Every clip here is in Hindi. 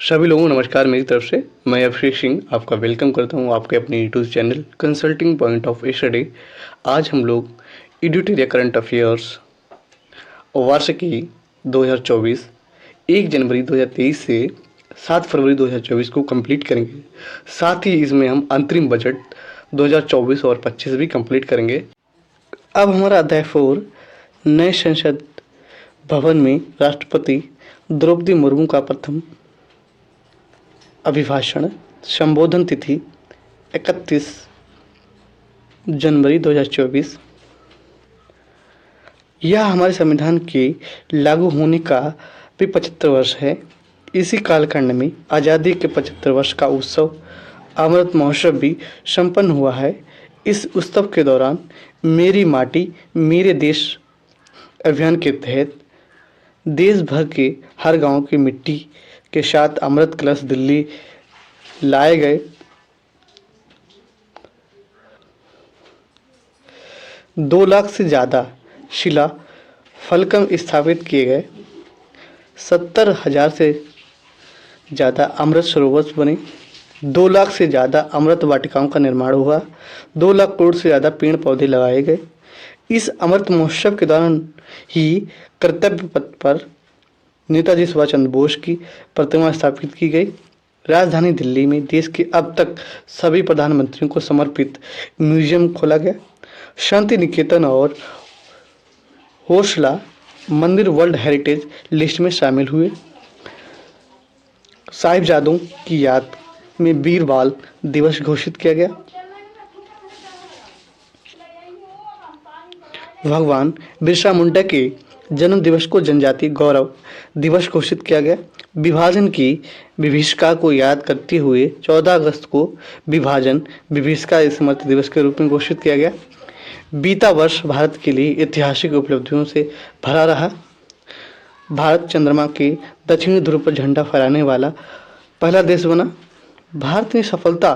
सभी लोगों को नमस्कार मेरी तरफ से। मैं अभिषेक सिंह आपका वेलकम करता हूं आपके अपने YouTube channel consulting point of study. आज हम लोग एडिटोरियल करंट अफेयर्स वार्षिकी 2024 1 जनवरी 2023 से 7 फरवरी 2024 को कंप्लीट करेंगे। साथ ही इसमें हम अंतरिम बजट 2024 और 25 भी कंप्लीट करेंगे। अब हमारा अध्याय 4 नए संसद भवन में राष्ट्रपति द्रौपदी मुर्मू का प्रथम अभिभाषण। संबोधन तिथि 31 जनवरी 2024। यह हमारे संविधान के लागू होने का भी 75 वर्ष है। इसी कालखंड में आज़ादी के 75 वर्ष का उत्सव अमृत महोत्सव भी संपन्न हुआ है। इस उत्सव के दौरान मेरी माटी मेरे देश अभियान के तहत देश भर के हर गांव की मिट्टी के साथ अमृत कलश दिल्ली लाए गए। 2 लाख से ज़्यादा शिला फलकम स्थापित किए गए। 70,000 से ज़्यादा अमृत सरोवर बने। 2 लाख से ज़्यादा अमृत वाटिकाओं का निर्माण हुआ। 2 लाख करोड़ से ज़्यादा पेड़ पौधे लगाए गए। इस अमृत महोत्सव के दौरान ही कर्तव्य पथ पर नेताजी सुभाष चंद्र बोस की प्रतिमा स्थापित की गई। राजधानी दिल्ली में देश के अब तक सभी प्रधानमंत्रियों को समर्पित म्यूजियम खोला गया। शांति निकेतन और होसला मंदिर वर्ल्ड हेरिटेज लिस्ट में शामिल हुए। साहिबजादों की याद में वीर बाल दिवस घोषित किया गया। भगवान बिरसा मुंडा के जन्म दिवस को जनजातीय गौरव दिवस घोषित किया गया। विभाजन की विभीषिका को याद करते हुए 14 अगस्त को विभाजन विभीषिका स्मृति दिवस के रूप में घोषित किया गया। बीता वर्ष भारत के लिए ऐतिहासिक उपलब्धियों से भरा रहा। भारत चंद्रमा के दक्षिणी ध्रुव पर झंडा फहराने वाला पहला देश बना। भारत ने सफलता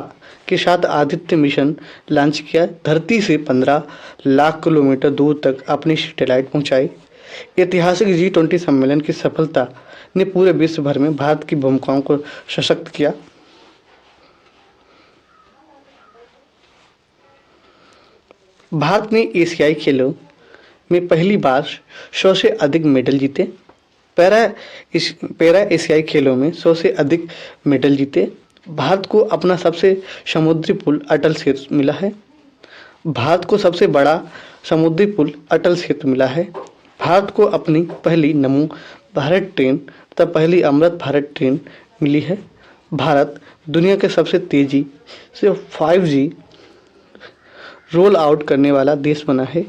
के साथ आदित्य मिशन लॉन्च किया। धरती से 15 लाख किलोमीटर दूर तक अपनी सैटेलाइट पहुंचाई। ऐतिहासिक G20 सम्मेलन की सफलता ने पूरे विश्व भर में भारत की भूमिकाओं को सशक्त किया। भारत ने एशियाई खेलों में पहली बार 100 से अधिक मेडल जीते। पैरा एशियाई खेलों में 100 से अधिक मेडल जीते। भारत को अपना सबसे समुद्री पुल अटल सेतु मिला है। भारत को सबसे बड़ा समुद्री पुल अटल सेतु मिला है। भारत को अपनी पहली नमो भारत ट्रेन तथा पहली अमृत भारत ट्रेन मिली है। भारत दुनिया के सबसे तेजी से 5G रोल आउट करने वाला देश बना है।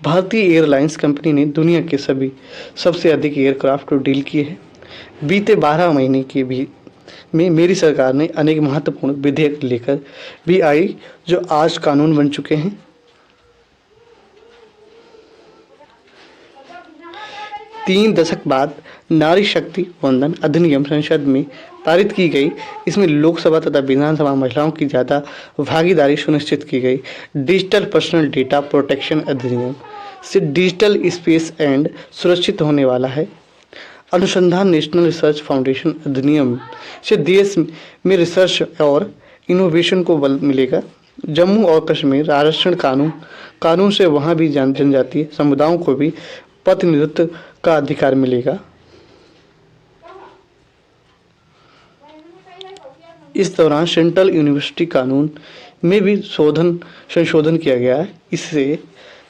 भारतीय एयरलाइंस कंपनी ने दुनिया के सभी सबसे अधिक एयरक्राफ्ट को डील किए हैं। बीते 12 महीने के भी में मेरी सरकार ने अनेक महत्वपूर्ण विधेयक लेकर भी आई जो आज कानून बन चुके हैं। 3 दशक बाद नारी शक्ति वंदन अधिनियम संसद में पारित की गई। इसमें लोकसभा तथा विधानसभा महिलाओं की ज़्यादा भागीदारी सुनिश्चित की गई। डिजिटल पर्सनल डेटा प्रोटेक्शन अधिनियम से डिजिटल स्पेस एंड सुरक्षित होने वाला है। अनुसंधान नेशनल रिसर्च फाउंडेशन अधिनियम से देश में रिसर्च और इनोवेशन को बल मिलेगा। जम्मू और कश्मीर आरक्षण कानून से वहाँ भी जनजातीय समुदायों को भी प्रतिनिधित्व का अधिकार मिलेगा। इस दौरान सेंट्रल यूनिवर्सिटी कानून में भी संशोधन किया गया है। इससे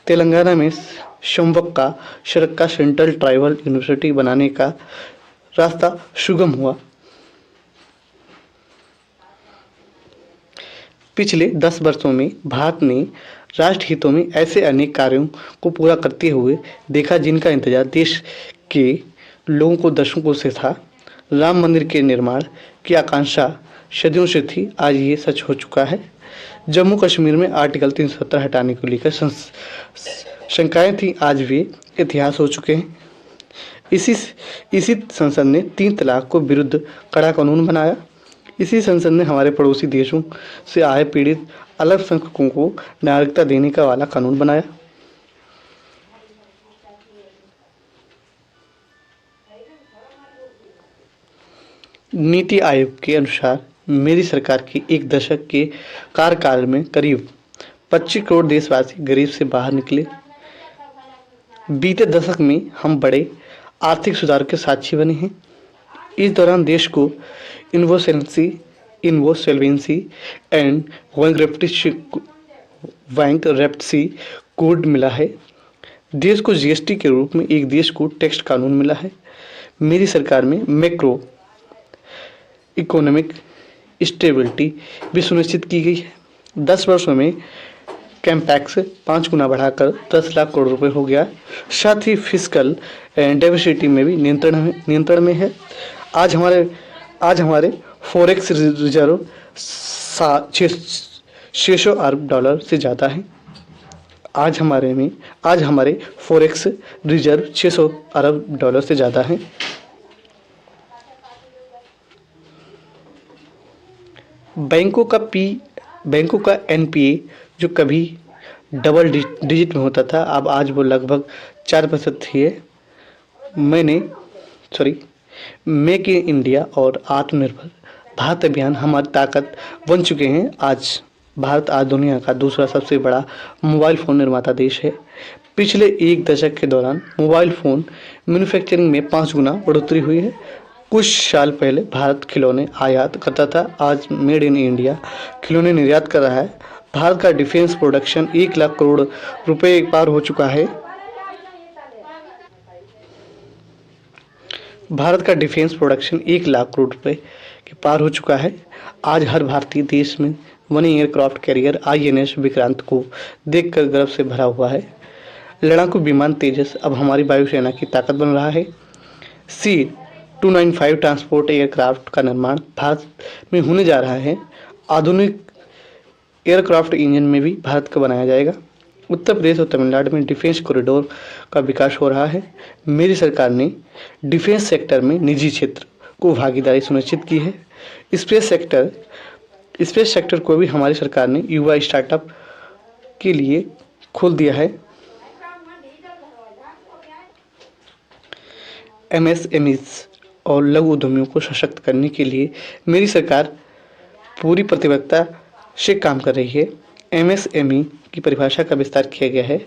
तेलंगाना में शिवमोगा शरक्का सेंट्रल ट्राइबल यूनिवर्सिटी बनाने का रास्ता सुगम हुआ। पिछले 10 वर्षों में भारत ने राष्ट्र हितों में ऐसे अनेक कार्यों को पूरा करते हुए देखा जिनका इंतजार देश के लोगों को दशकों से था। राम मंदिर के निर्माण की आकांक्षा सदियों से थी, आज ये सच हो चुका है। जम्मू कश्मीर में आर्टिकल 370 हटाने को लेकर शंकाएं थी, आज वे इतिहास हो चुके हैं। इसी संसद ने 3 तलाक को विरुद्ध कड़ा कानून बनाया। इसी संसद ने हमारे पड़ोसी देशों से आए पीड़ित अल्पसंख्यकों को नागरिकता देने का वाला कानून बनाया। नीति आयोग के अनुसार मेरी सरकार की एक दशक के कार्यकाल में करीब 25 करोड़ देशवासी गरीब से बाहर निकले। बीते दशक में हम बड़े आर्थिक सुधार के साक्षी बने हैं। इस दौरान देश को इन्वोसेंसी इन्वोसोल्वेंसी एंड बैंकरप्सी कोड मिला है। देश को जीएसटी के रूप में एक देश को टैक्स कानून मिला है। मेरी सरकार में मैक्रो इकोनॉमिक स्टेबिलिटी भी सुनिश्चित की गई है। 10 वर्षों में कैम्पैक्स 5 गुना बढ़ाकर 10 लाख करोड़ रुपए हो गया। साथ ही फिस्कल डेफिसिट में भी नियंत्रण में है। आज हमारे फॉरेक्स रिजर्व 600 अरब डॉलर से ज़्यादा है। आज हमारे फॉरेक्स रिजर्व 600 अरब डॉलर से ज़्यादा है। बैंकों का एनपीए जो कभी डबल डिजिट में होता था, अब आज वो लगभग 4% ही है। मेक इन इंडिया और आत्मनिर्भर भारत अभियान हमारी ताकत बन चुके हैं। भारत आज दुनिया का दूसरा सबसे बड़ा मोबाइल फ़ोन निर्माता देश है। पिछले एक दशक के दौरान मोबाइल फ़ोन मैन्युफैक्चरिंग में 5 गुना बढ़ोतरी हुई है। कुछ साल पहले भारत खिलौने आयात करता था, आज मेड इन इंडिया खिलौने निर्यात कर रहा है। भारत का डिफेंस प्रोडक्शन 1 लाख करोड़ रुपए पार हो चुका है। भारत का डिफेंस प्रोडक्शन 1 लाख करोड़ रुपए के पार हो चुका है। आज हर भारतीय देश में बने एयरक्राफ्ट कैरियर आईएनएस विक्रांत को देखकर गर्व से भरा हुआ है। लड़ाकू विमान तेजस अब हमारी वायुसेना की ताकत बन रहा है। C-295 ट्रांसपोर्ट एयरक्राफ्ट का निर्माण भारत में होने जा रहा है। आधुनिक एयरक्राफ्ट इंजन में भी भारत का बनाया जाएगा। उत्तर प्रदेश और तमिलनाडु में डिफेंस कॉरिडोर का विकास हो रहा है। मेरी सरकार ने डिफेंस सेक्टर में निजी क्षेत्र को भागीदारी सुनिश्चित की है। स्पेस सेक्टर को भी हमारी सरकार ने युवा स्टार्टअप के लिए खोल दिया है। एमएसएमईज और लघु उद्यमियों को सशक्त करने के लिए मेरी सरकार पूरी प्रतिबद्धता से काम कर रही है। एमएसएमई की परिभाषा का विस्तार किया गया है।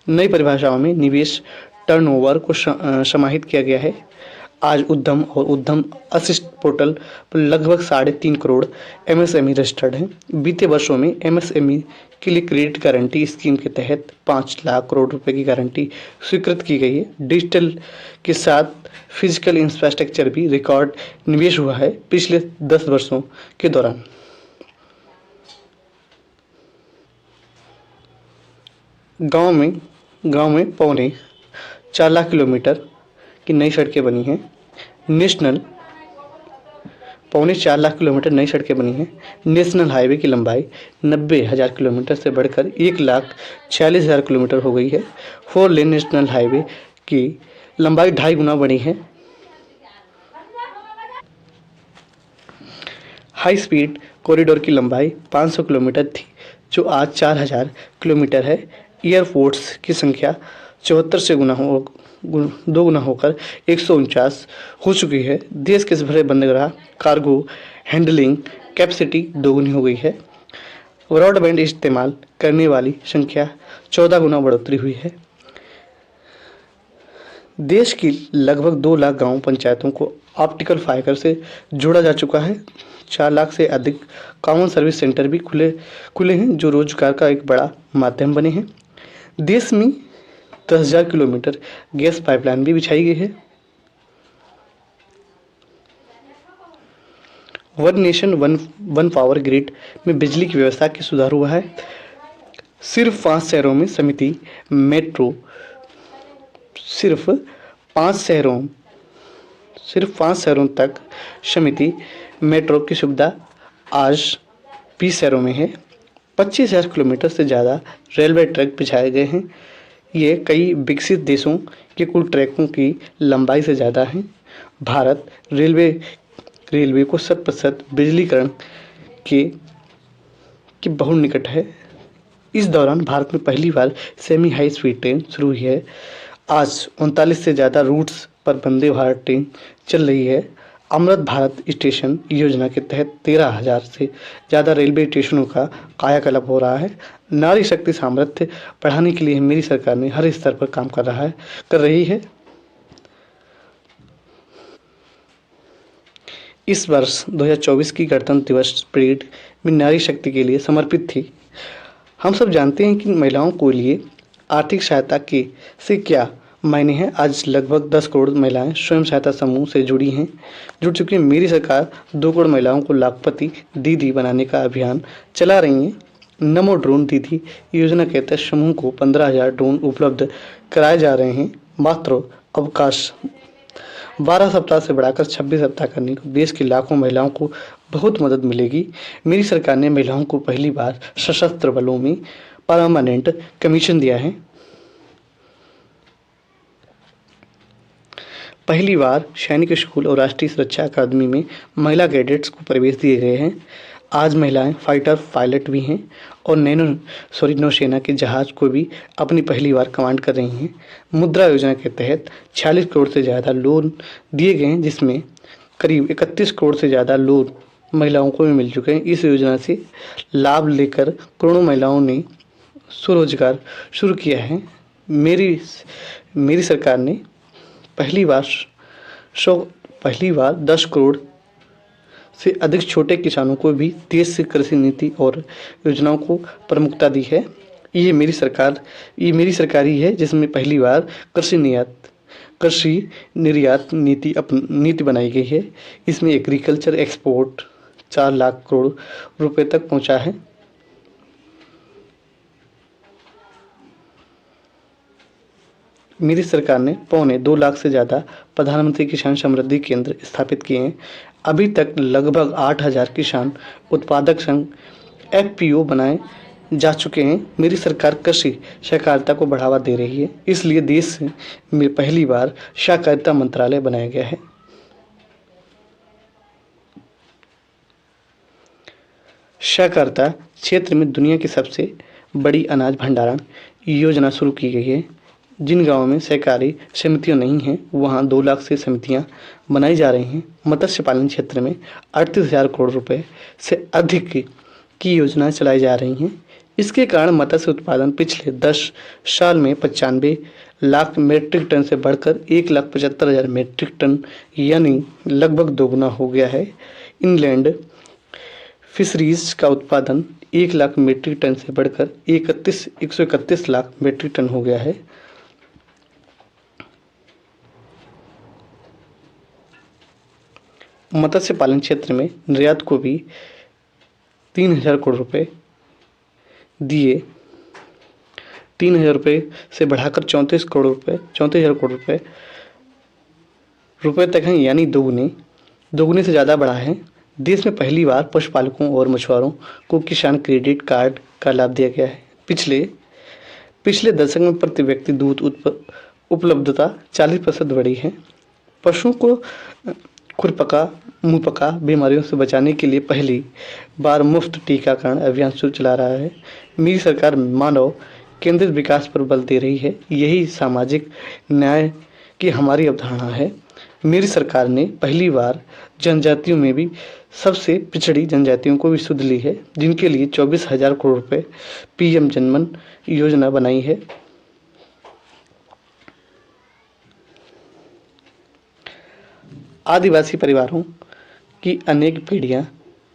नई परिभाषाओं में निवेश टर्नओवर को समाहित किया गया है। आज उद्यम और उद्यम असिस्ट पोर्टल पर लगभग 3.5 करोड़ एमएसएमई रजिस्टर्ड हैं। बीते वर्षों में एमएसएमई के लिए क्रेडिट गारंटी स्कीम के तहत 5 लाख करोड़ रुपए की गारंटी स्वीकृत की गई है। डिजिटल के साथ फिजिकल इंफ्रास्ट्रक्चर भी रिकॉर्ड निवेश हुआ है पिछले 10 वर्षों के दौरान। गांव में पौने 4 लाख किलोमीटर की नई सड़कें बनी हैं। पौने 4 लाख किलोमीटर नई सड़कें बनी हैं। नेशनल हाईवे की लंबाई 90,000 किलोमीटर से बढ़कर 1,46,000 किलोमीटर हो गई है। 4 लेन नेशनल हाईवे की लंबाई 2.5 गुना बढ़ी है। हाई स्पीड कॉरिडोर की लंबाई 500 किलोमीटर थी, जो आज 4,000 किलोमीटर है। एयरपोर्ट्स की संख्या 74 से 2 गुना होकर 149 हो चुकी है। देश के बड़े बंदरगाह कार्गो हैंडलिंग कैपेसिटी 2 गुनी हो गई है। ब्रॉडबैंड इस्तेमाल करने वाली संख्या 14 गुना बढ़ोतरी हुई है। देश की लगभग 2 लाख गांव पंचायतों को ऑप्टिकल फाइबर से जोड़ा जा चुका है। 4 लाख से अधिक कॉमन सर्विस सेंटर भी खुले हैं, जो रोजगार का एक बड़ा माध्यम बने हैं। देश में 10,000 किलोमीटर गैस पाइपलाइन भी बिछाई गई है। One nation one power grid में बिजली की व्यवस्था की सुधार हुआ है। सिर्फ 5 शहरों में समिति मेट्रो सिर्फ 5 शहरों तक समिति मेट्रो की सुविधा आज 20 शहरों में है। 25,000 किलोमीटर से ज़्यादा रेलवे ट्रैक बिछाए गए हैं। ये कई विकसित देशों के कुल ट्रैकों की लंबाई से ज़्यादा है। भारत रेलवे को 100% बिजलीकरण के बहुत निकट है। इस दौरान भारत में पहली बार सेमी हाई स्पीड ट्रेन शुरू हुई है। आज 39 से ज़्यादा रूट्स पर वंदे भारत ट्रेन चल रही है। अमृत भारत स्टेशन योजना के तहत 13,000 से ज़्यादा रेलवे स्टेशनों का कायाकल्प हो रहा है। नारी शक्ति सामर्थ्य बढ़ाने के लिए मेरी सरकार ने हर स्तर पर काम कर रही है। इस वर्ष 2024 की गणतंत्र दिवस परेड में नारी शक्ति के लिए समर्पित थी। हम सब जानते हैं कि महिलाओं को लिए आर्थिक सहायता के से क्या मायने हैं। आज लगभग 10 करोड़ महिलाएं स्वयं सहायता समूह से जुड़ चुकी हैं। मेरी सरकार 2 करोड़ महिलाओं को लाखपति दीदी बनाने का अभियान चला रही है। नमो ड्रोन दीदी योजना के तहत समूह को 15,000 ड्रोन उपलब्ध कराए जा रहे हैं। मात्र अवकाश 12 सप्ताह से बढ़ाकर 26 सप्ताह करने को देश की लाखों महिलाओं को बहुत मदद मिलेगी। मेरी सरकार ने महिलाओं को पहली बार सशस्त्र बलों में परमानेंट कमीशन दिया है। पहली बार सैनिक स्कूल और राष्ट्रीय सुरक्षा अकादमी में महिला कैडेट्स को प्रवेश दिए गए हैं। आज महिलाएं फाइटर पायलट भी हैं और नौसेना के जहाज को भी अपनी पहली बार कमांड कर रही हैं। मुद्रा योजना के तहत 46 करोड़ से ज़्यादा लोन दिए गए हैं, जिसमें करीब 31 करोड़ से ज़्यादा लोन महिलाओं को भी मिल चुके हैं। इस योजना से लाभ लेकर करोड़ों महिलाओं ने स्वरोजगार शुरू किया है। मेरी सरकार ने पहली बार 10 करोड़ से अधिक छोटे किसानों को भी देश से कृषि नीति और योजनाओं को प्रमुखता दी है। ये मेरी सरकार ही है जिसमें पहली बार कृषि निर्यात नीति बनाई गई है। इसमें एग्रीकल्चर एक्सपोर्ट 4 लाख करोड़ रुपए तक पहुंचा है। मेरी सरकार ने 2.25 लाख से ज़्यादा प्रधानमंत्री किसान समृद्धि केंद्र स्थापित किए हैं। अभी तक लगभग 8,000 किसान उत्पादक संघ FPO बनाए जा चुके हैं। मेरी सरकार कृषि सहकारिता को बढ़ावा दे रही है, इसलिए देश में पहली बार सहकारिता मंत्रालय बनाया गया है। सहकारिता क्षेत्र में दुनिया की सबसे बड़ी अनाज भंडारण योजना शुरू की गई है। जिन गांवों में सहकारी समितियां नहीं हैं, वहां 2 लाख से समितियां बनाई जा रही हैं। मत्स्य पालन क्षेत्र में 38,000 करोड़ रुपए से अधिक की योजनाएं चलाई जा रही हैं। इसके कारण मत्स्य उत्पादन पिछले 10 साल में 95 लाख मीट्रिक टन से बढ़कर 1,75,000 मीट्रिक टन यानी लगभग दोगुना हो गया है। इनलैंड फिशरीज का उत्पादन 1 लाख मीट्रिक टन से बढ़कर 131 लाख मीट्रिक टन हो गया है। मत्स्य पालन क्षेत्र में निर्यात को भी 3,000 करोड़ रुपए दिए 3,000 रुपये से बढ़ाकर 34,000 करोड़ रुपए तक हैं, यानी दोगुने से ज़्यादा बढ़ा है। देश में पहली बार पशुपालकों और मछुआरों को किसान क्रेडिट कार्ड का लाभ दिया गया है। पिछले दशक में प्रति व्यक्ति दूध उपलब्धता 40% बढ़ी है। पशुओं को खुरपका मुंहपका बीमारियों से बचाने के लिए पहली बार मुफ्त टीकाकरण अभियान चला रहा है। मेरी सरकार मानव केंद्रित विकास पर बल दे रही है। यही सामाजिक न्याय की हमारी अवधारणा है। मेरी सरकार ने पहली बार जनजातियों में भी सबसे पिछड़ी जनजातियों को भी सुध ली है, जिनके लिए 24,000 करोड़ रुपए PM जनमन योजना बनाई है। आदिवासी परिवारों की अनेक पीढ़ियां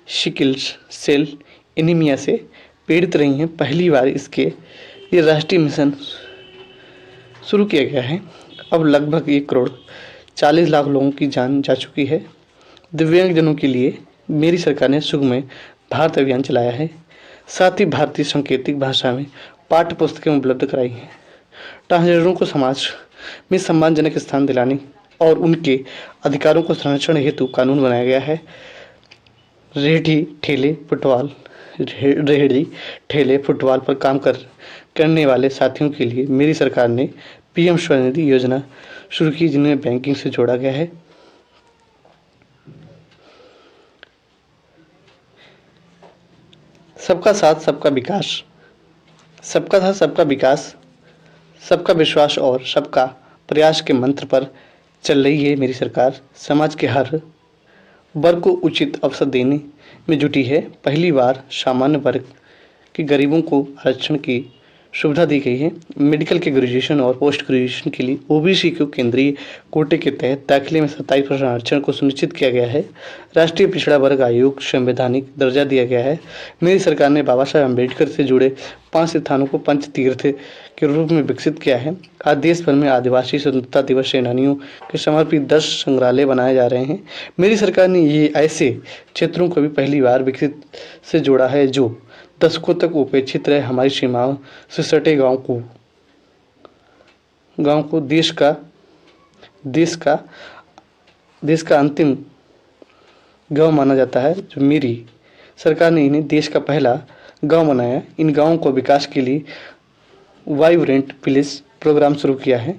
सिकल सेल एनीमिया से पीड़ित रही हैं। पहली बार ये राष्ट्रीय मिशन शुरू किया गया है। अब लगभग 1 करोड़ 40 लाख लोगों की जान जा चुकी है। दिव्यांगजनों के लिए मेरी सरकार ने सुगम्य भारत अभियान चलाया है। साथ ही भारतीय सांकेतिक भाषा में पाठ्य पुस्तकें उपलब्ध कराई हैं। ट्रांसजेंडरों को समाज में सम्मानजनक स्थान दिलाने और उनके अधिकारों को संरक्षण हेतु कानून बनाया गया है। रेहड़ी ठेले फुटपाथ पर काम करने वाले साथियों के लिए मेरी सरकार ने PM स्वनिधि योजना शुरू की, जिन्हें बैंकिंग से जोड़ा गया है। सबका साथ सबका विकास, सबका विश्वास और सबका प्रयास के मंत्र पर चल रही है मेरी सरकार। समाज के हर वर्ग को उचित अवसर देने में जुटी है। पहली बार सामान्य वर्ग के गरीबों को आरक्षण की सुविधा दी गई है। मेडिकल के ग्रेजुएशन और पोस्ट ग्रेजुएशन के लिए ओबीसी को केंद्रीय कोटे के तहत दाखिले में 27% आरक्षण को सुनिश्चित किया गया है। राष्ट्रीय पिछड़ा वर्ग आयोग संवैधानिक दर्जा दिया गया है। मेरी सरकार ने बाबा साहेब अम्बेडकर से जुड़े 5 स्थानों को पंच तीर्थ के रूप में विकसित किया है। आज देश भर में आदिवासी स्वतंत्रता दिवस सेनानियों के समर्पित 10 संग्रहालय बनाए जा रहे हैं। मेरी सरकार ने ये ऐसे क्षेत्रों को भी पहली बार विकसित से जोड़ा है जो दशकों तक उपेक्षित रहे। हमारी सीमाओं से सटे गांव को देश का अंतिम गांव माना जाता है। जो मेरी सरकार ने इन्हें देश का पहला गांव बनाया। इन गांवों को विकास के लिए वाइब्रेंट विलेज प्रोग्राम शुरू किया है।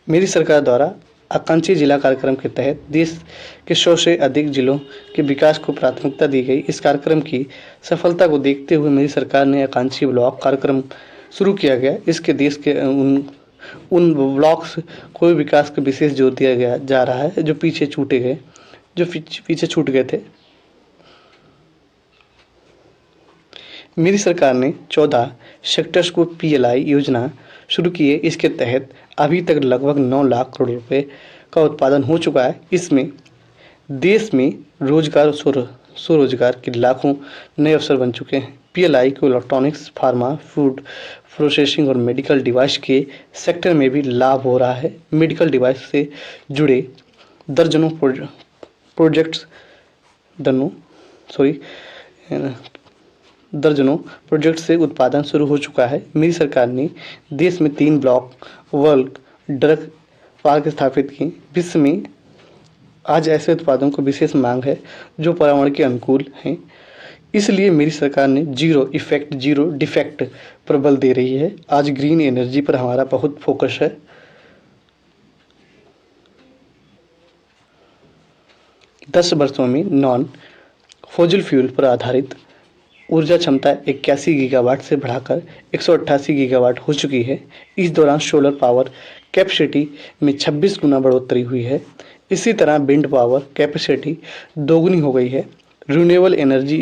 मेरी सरकार द्वारा आकांक्षी जिला कार्यक्रम के तहत देश के 100 से अधिक जिलों के विकास को प्राथमिकता दी गई। इस कार्यक्रम की सफलता को देखते हुए मेरी सरकार ने आकांक्षी ब्लॉक कार्यक्रम शुरू किया गया। इसके देश के उन ब्लॉक्स को विकास का विशेष जोर दिया गया जा रहा है जो पीछे छूट गए थे। मेरी सरकार ने 14 सेक्टर्स को पीएलआई योजना शुरू की है। इसके तहत अभी तक लगभग 9 लाख करोड़ रुपए का उत्पादन हो चुका है। इसमें देश में रोजगार और स्वरोजगार के लाखों नए अवसर बन चुके हैं। पीएलआई को इलेक्ट्रॉनिक्स, फार्मा, फूड प्रोसेसिंग और मेडिकल डिवाइस के सेक्टर में भी लाभ हो रहा है। मेडिकल डिवाइस से जुड़े दर्जनों प्रोजेक्ट से उत्पादन शुरू हो चुका है। मेरी सरकार ने देश में 3 ब्लॉक वर्ल्ड ड्रग पार्क स्थापित किए। विश्व में आज ऐसे उत्पादों को विशेष मांग है जो पर्यावरण के अनुकूल हैं। इसलिए मेरी सरकार ने जीरो इफेक्ट जीरो डिफेक्ट पर बल दे रही है। आज ग्रीन एनर्जी पर हमारा बहुत फोकस है। दस वर्षों में नॉन फॉसिल फ्यूल पर आधारित ऊर्जा क्षमता 81 गीगावाट से बढ़ाकर 188 गीगावाट हो चुकी है। इस दौरान सोलर पावर कैपेसिटी में 26 गुना बढ़ोतरी हुई है। इसी तरह विंड पावर कैपेसिटी दोगुनी हो गई है। रिन्यूएबल एनर्जी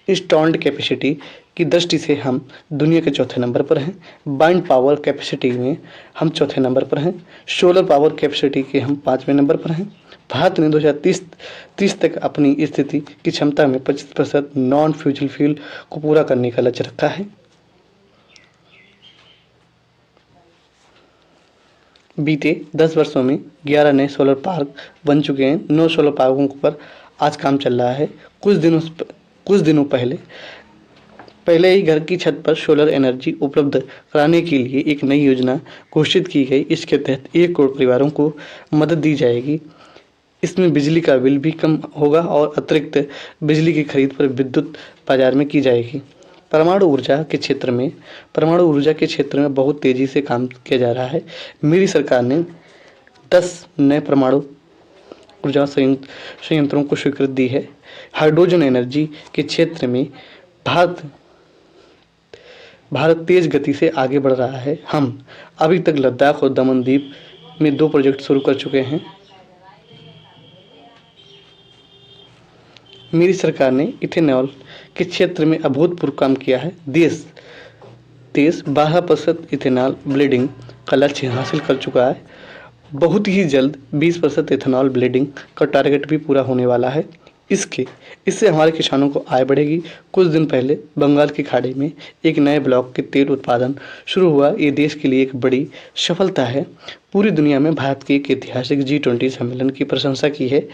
इंस्टॉल्ड कैपेसिटी की दृष्टि से हम दुनिया के चौथे नंबर पर हैं। बाइंड पावर कैपेसिटी में हम चौथे नंबर पर हैं। सोलर पावर कैपेसिटी के हम 5वें नंबर पर हैं। भारत ने 2030 तक अपनी स्थिति की क्षमता में 25% नॉन फ्यूजल फ्यूल को पूरा करने का लक्ष्य रखा है। बीते 10 वर्षों में 11 नए सोलर पार्क बन चुके हैं। 9 सोलर पार्कों पर आज काम चल रहा है। कुछ दिनों पहले ही घर की छत पर सोलर एनर्जी उपलब्ध कराने के लिए एक नई योजना घोषित की गई। इसके तहत 1 करोड़ परिवारों को मदद दी जाएगी। इसमें बिजली का बिल भी कम होगा और अतिरिक्त बिजली की खरीद पर विद्युत बाजार में की जाएगी। परमाणु ऊर्जा के क्षेत्र में बहुत तेजी से काम किया जा रहा है। मेरी सरकार ने 10 नए परमाणु ऊर्जा संयंत्रों को स्वीकृति दी है। हाइड्रोजन एनर्जी के क्षेत्र में भारत तेज गति से आगे बढ़ रहा है। हम अभी तक लद्दाख और दमन द्वीप में 2 प्रोजेक्ट शुरू कर चुके हैं। मेरी सरकार ने इथेनॉल के क्षेत्र में अभूतपूर्व काम किया है। देश 12% इथेनॉल ब्लेंडिंग का लक्ष्य हासिल कर चुका है। बहुत ही जल्द 20% इथेनॉल ब्लेंडिंग का टारगेट भी पूरा होने वाला है। इससे हमारे किसानों को आय बढ़ेगी। कुछ दिन पहले बंगाल की खाड़ी में एक नए ब्लॉक के तेल उत्पादन शुरू हुआ। ये देश के लिए एक बड़ी सफलता है। पूरी दुनिया में भारत के एक ऐतिहासिक G20 सम्मेलन की प्रशंसा की है।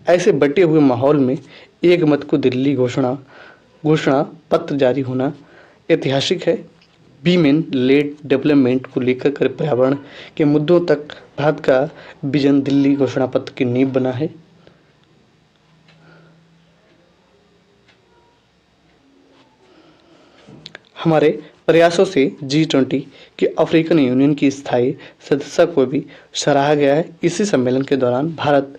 ऐसे बटे हुए माहौल में एक मत को दिल्ली घोषणा पत्र जारी होना ऐतिहासिक है। वीमेन लेड डेवलपमेंट को लेकर पर्यावरण के मुद्दों तक भारत का विजन दिल्ली घोषणा पत्र की नींव बना है। हमारे प्रयासों से G20 के अफ्रीकन यूनियन की स्थायी सदस्यता को भी सराहा गया है। इसी सम्मेलन के दौरान Bharat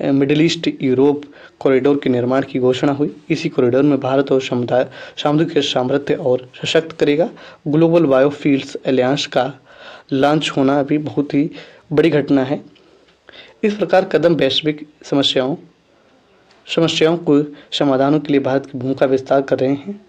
middle east Europe corridor के निर्माण की घोषणा हुई। इसी कॉरिडोर में भारत और सामुद्रिक सामर्थ्य और सशक्त करेगा। ग्लोबल बायोफील्ड्स एलायंस का लॉन्च होना भी बहुत ही बड़ी घटना है। इस प्रकार कदम वैश्विक समस्याओं समस्याओं को समाधानों के लिए भारत की भूमिका विस्तार कर रहे हैं।